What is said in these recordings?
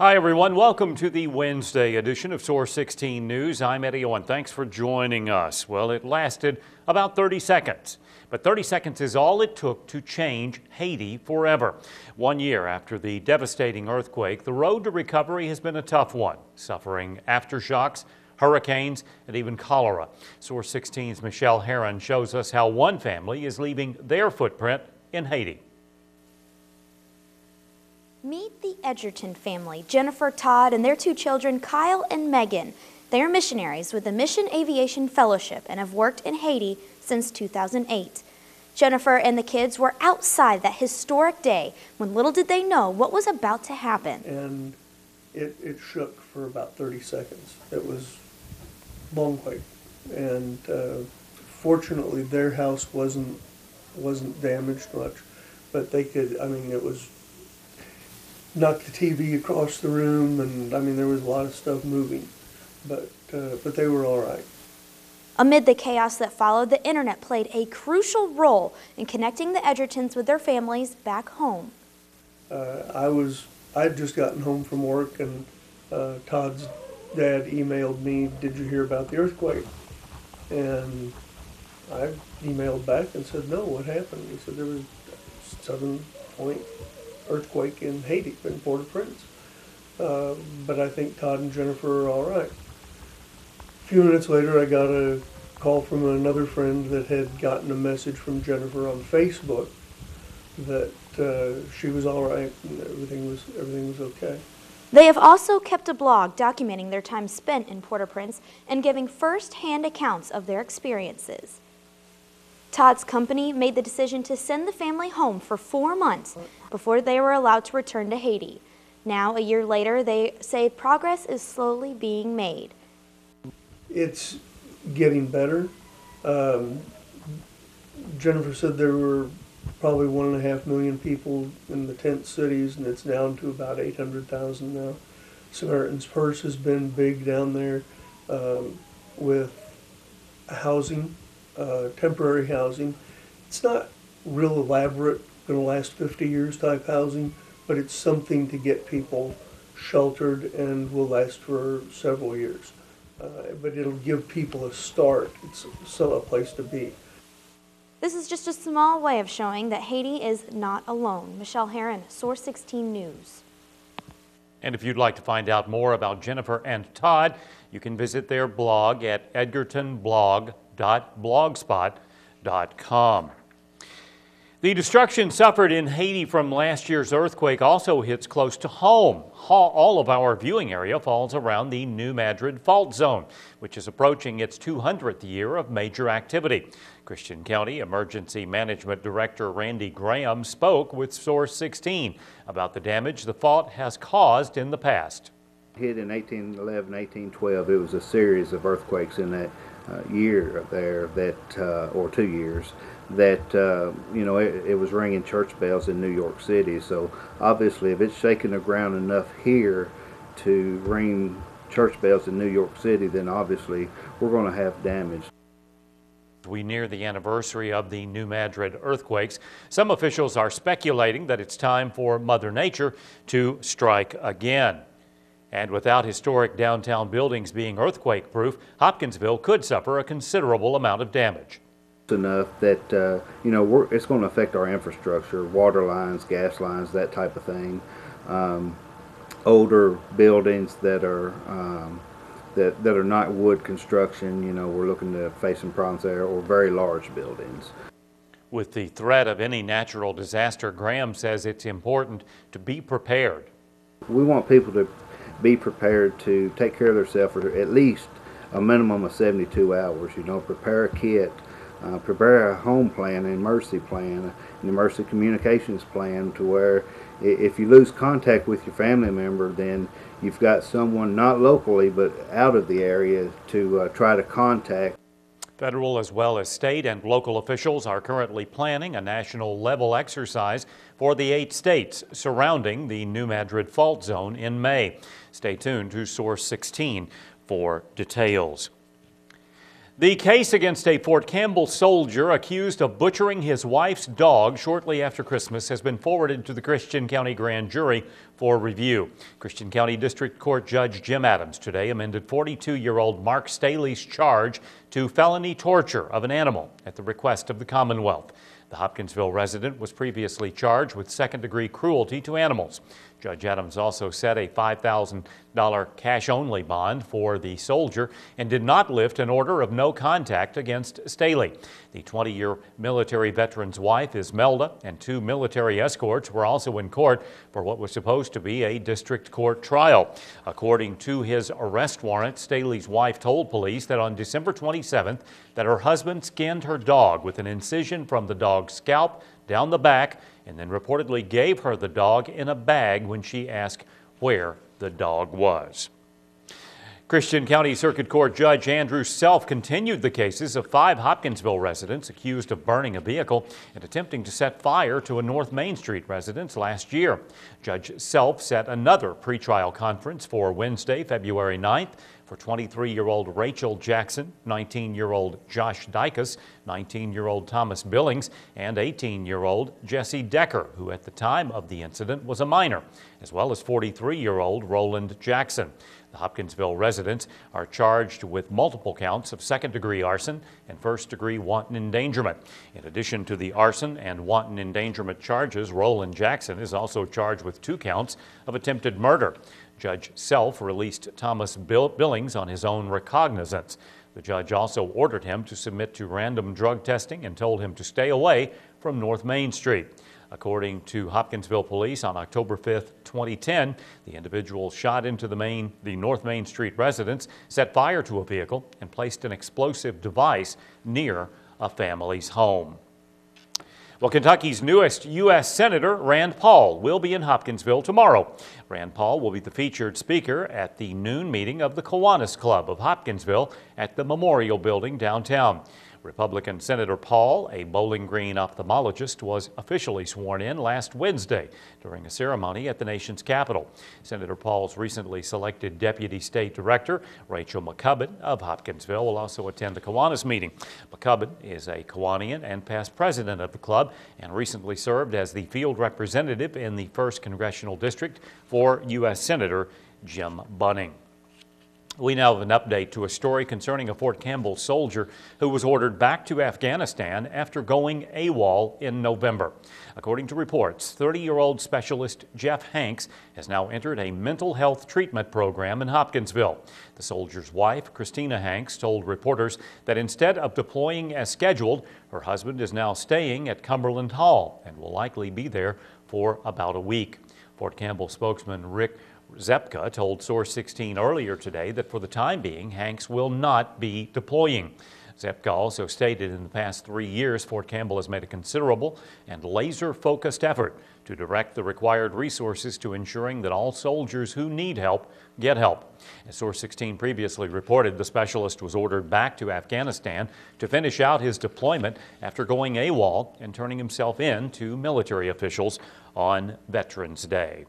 Hi everyone, welcome to the Wednesday edition of Source 16 News. I'm Eddie Owen. Thanks for joining us. Well, it lasted about 30 seconds, but 30 seconds is all it took to change Haiti forever. 1 year after the devastating earthquake, the road to recovery has been a tough one, suffering aftershocks, hurricanes, and even cholera. Source 16's Michelle Herron shows us how one family is leaving their footprint in Haiti. Meet the Edgerton family, Jennifer, Todd, and their 2 children, Kyle and Megan. They are missionaries with the Mission Aviation Fellowship and have worked in Haiti since 2008. Jennifer and the kids were outside that historic day when little did they know what was about to happen. And it shook for about 30 seconds. It was long quake. And fortunately their house wasn't damaged much, but they could, it was knocked the TV across the room, and there was a lot of stuff moving, but they were all right. Amid the chaos that followed, the internet played a crucial role in connecting the Edgertons with their families back home. I'd just gotten home from work, and Todd's dad emailed me, "Did you hear about the earthquake?" And I emailed back and said, "No, what happened?" He said there was a 7-point earthquake in Haiti, in Port-au-Prince. But I think Todd and Jennifer are all right. A few minutes later, I got a call from another friend that had gotten a message from Jennifer on Facebook that she was all right and everything was okay. They have also kept a blog documenting their time spent in Port-au-Prince and giving first-hand accounts of their experiences. Todd's company made the decision to send the family home for 4 months before they were allowed to return to Haiti. Now, a year later, they say progress is slowly being made. It's getting better. Jennifer said there were probably 1.5 million people in the tent cities, and it's down to about 800,000 now. Samaritan's Purse has been big down there with housing. Temporary housing. It's not real elaborate, going to last 50 years type housing, but it's something to get people sheltered and will last for several years. But it'll give people a start. It's still a place to be. This is just a small way of showing that Haiti is not alone. Michelle Herron, Source 16 News. And if you'd like to find out more about Jennifer and Todd, you can visit their blog at edgertonblog.blogspot.com. The destruction suffered in Haiti from last year's earthquake also hits close to home. All of our viewing area falls around the New Madrid fault zone, which is approaching its 200th year of major activity. Christian County Emergency Management Director Randy Graham spoke with Source 16 about the damage the fault has caused in the past. Hit in 1811, 1812, it was a series of earthquakes in that year there, or 2 years, that it was ringing church bells in New York City. So obviously, if it's shaking the ground enough here to ring church bells in New York City, then obviously we're going to have damage. We near the anniversary of the New Madrid earthquakes. Some officials are speculating that it's time for Mother Nature to strike again. And without historic downtown buildings being earthquake-proof, Hopkinsville could suffer a considerable amount of damage. Enough that it's going to affect our infrastructure, water lines, gas lines, that type of thing. Older buildings that are not wood construction, we're looking to face some problems there, or very large buildings. With the threat of any natural disaster, Graham says it's important to be prepared. We want people to be prepared to take care of themselves for at least a minimum of 72 hours. Prepare a kit, prepare a home plan, an emergency plan, an emergency communications plan, to where if you lose contact with your family member, then you've got someone not locally but out of the area to try to contact. Federal as well as state and local officials are currently planning a national level exercise for the 8 states surrounding the New Madrid fault zone in May. Stay tuned to Source 16 for details. The case against a Fort Campbell soldier accused of butchering his wife's dog shortly after Christmas has been forwarded to the Christian County Grand Jury for review. Christian County District Court Judge Jim Adams today amended 42-year-old Mark Staley's charge to felony torture of an animal at the request of the Commonwealth. The Hopkinsville resident was previously charged with second-degree cruelty to animals. Judge Adams also set a $5,000 cash-only bond for the soldier and did not lift an order of no contact against Staley. The 20-year military veteran's wife, Ismelda, and 2 military escorts were also in court for what was supposed to be a district court trial. According to his arrest warrant, Staley's wife told police that on December 27th that her husband skinned her dog with an incision from the dog's scalp down the back and then reportedly gave her the dog in a bag when she asked where the dog was. Christian County Circuit Court Judge Andrew Self continued the cases of 5 Hopkinsville residents accused of burning a vehicle and attempting to set fire to a North Main Street residence last year. Judge Self set another pretrial conference for Wednesday, February 9th for 23-year-old Rachel Jackson, 19-year-old Josh Dykus, 19-year-old Thomas Billings, and 18-year-old Jesse Decker, who at the time of the incident was a minor, as well as 43-year-old Roland Jackson. The Hopkinsville residents are charged with multiple counts of second-degree arson and first-degree wanton endangerment. In addition to the arson and wanton endangerment charges, Roland Jackson is also charged with 2 counts of attempted murder. Judge Self released Thomas Billings on his own recognizance. The judge also ordered him to submit to random drug testing and told him to stay away from North Main Street. According to Hopkinsville police, on October 5th, 2010, the individual shot into the North Main Street residence, set fire to a vehicle, and placed an explosive device near a family's home. Well, Kentucky's newest U.S. Senator, Rand Paul, will be in Hopkinsville tomorrow. Rand Paul will be the featured speaker at the noon meeting of the Kiwanis Club of Hopkinsville at the Memorial Building downtown. Republican Senator Paul, a Bowling Green ophthalmologist, was officially sworn in last Wednesday during a ceremony at the nation's capital. Senator Paul's recently selected Deputy State Director, Rachel McCubbin of Hopkinsville, will also attend the Kiwanis meeting. McCubbin is a Kiwanian and past president of the club and recently served as the field representative in the 1st Congressional District for U.S. Senator Jim Bunning. We now have an update to a story concerning a Fort Campbell soldier who was ordered back to Afghanistan after going AWOL in November. According to reports, 30-year-old specialist Jeff Hanks has now entered a mental health treatment program in Hopkinsville. The soldier's wife, Christina Hanks, told reporters that instead of deploying as scheduled, her husband is now staying at Cumberland Hall and will likely be there for about a week. Fort Campbell spokesman Rick Zepka told Source16 earlier today that for the time being, Hanks will not be deploying. Zepka also stated in the past 3 years, Fort Campbell has made a considerable and laser-focused effort to direct the required resources to ensuring that all soldiers who need help get help. As Source16 previously reported, the specialist was ordered back to Afghanistan to finish out his deployment after going AWOL and turning himself in to military officials on Veterans Day.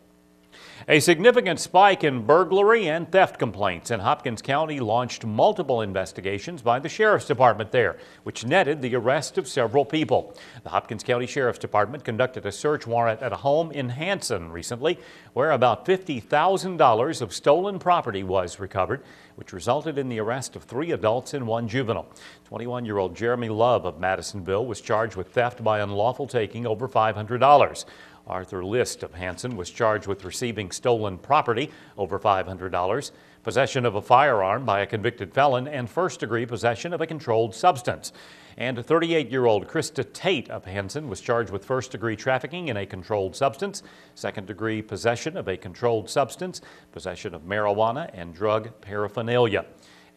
A significant spike in burglary and theft complaints in Hopkins County launched multiple investigations by the Sheriff's Department there, which netted the arrest of several people. The Hopkins County Sheriff's Department conducted a search warrant at a home in Hanson recently, where about $50,000 of stolen property was recovered, which resulted in the arrest of 3 adults and 1 juvenile. 21-year-old Jeremy Love of Madisonville was charged with theft by unlawful taking over $500. Arthur List of Hanson was charged with receiving stolen property over $500, possession of a firearm by a convicted felon, and first-degree possession of a controlled substance. And 38-year-old Krista Tate of Hanson was charged with first-degree trafficking in a controlled substance, second-degree possession of a controlled substance, possession of marijuana, and drug paraphernalia.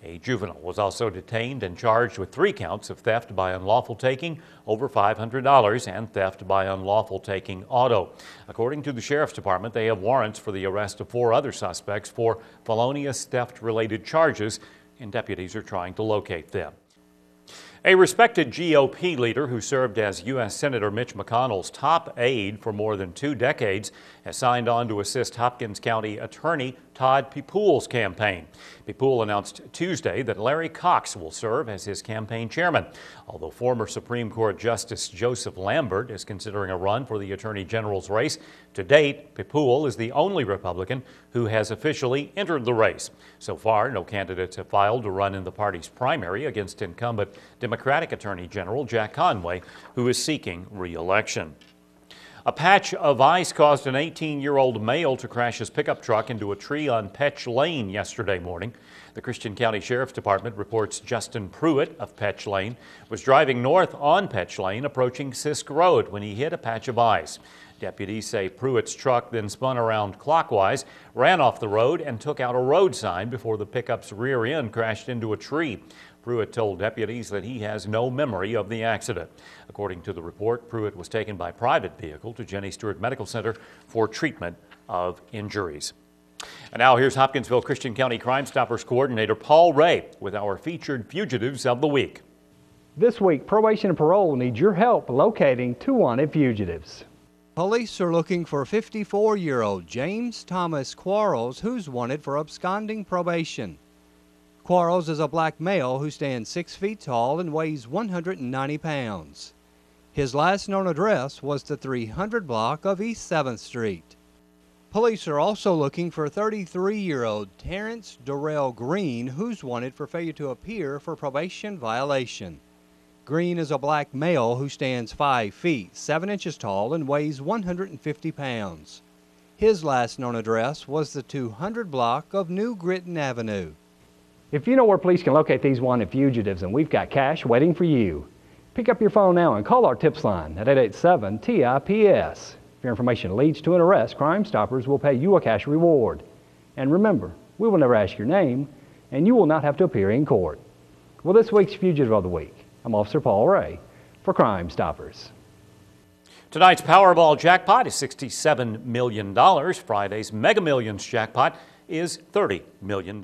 A juvenile was also detained and charged with 3 counts of theft by unlawful taking over $500 and theft by unlawful taking auto. According to the Sheriff's Department, they have warrants for the arrest of 4 other suspects for felonious theft-related charges, and deputies are trying to locate them. A respected GOP leader who served as U.S. Senator Mitch McConnell's top aide for more than 2 decades has signed on to assist Hopkins County Attorney Todd Pepool's campaign. Pepool announced Tuesday that Larry Cox will serve as his campaign chairman. Although former Supreme Court Justice Joseph Lambert is considering a run for the Attorney General's race, to date, Pepool is the only Republican who has officially entered the race. So far, no candidates have filed to run in the party's primary against incumbent Democratic Attorney General Jack Conway, who is seeking re-election. A patch of ice caused an 18-year-old male to crash his pickup truck into a tree on Petch Lane yesterday morning. The Christian County Sheriff's Department reports Justin Pruitt of Petch Lane was driving north on Petch Lane approaching Sisk Road when he hit a patch of ice. Deputies say Pruitt's truck then spun around clockwise, ran off the road, and took out a road sign before the pickup's rear end crashed into a tree. Pruitt told deputies that he has no memory of the accident. According to the report, Pruitt was taken by private vehicle to Jenny Stewart Medical Center for treatment of injuries. And now here's Hopkinsville Christian County Crime Stoppers Coordinator Paul Ray with our featured fugitives of the week. This week, probation and parole needs your help locating 2 wanted fugitives. Police are looking for 54-year-old James Thomas Quarles, who's wanted for absconding probation. Quarles is a black male who stands 6 feet tall and weighs 190 pounds. His last known address was the 300 block of East 7th Street. Police are also looking for 33-year-old Terrence Darrell Green, who's wanted for failure to appear for probation violation. Green is a black male who stands 5 feet, 7 inches tall and weighs 150 pounds. His last known address was the 200 block of New Gritton Avenue. If you know where police can locate these wanted fugitives, and we've got cash waiting for you, pick up your phone now and call our tips line at 887-TIPS. If your information leads to an arrest, Crime Stoppers will pay you a cash reward. And remember, we will never ask your name, and you will not have to appear in court. Well, this week's Fugitive of the Week, I'm Officer Paul Ray for Crime Stoppers. Tonight's Powerball jackpot is $67 million. Friday's Mega Millions jackpot is $30 million.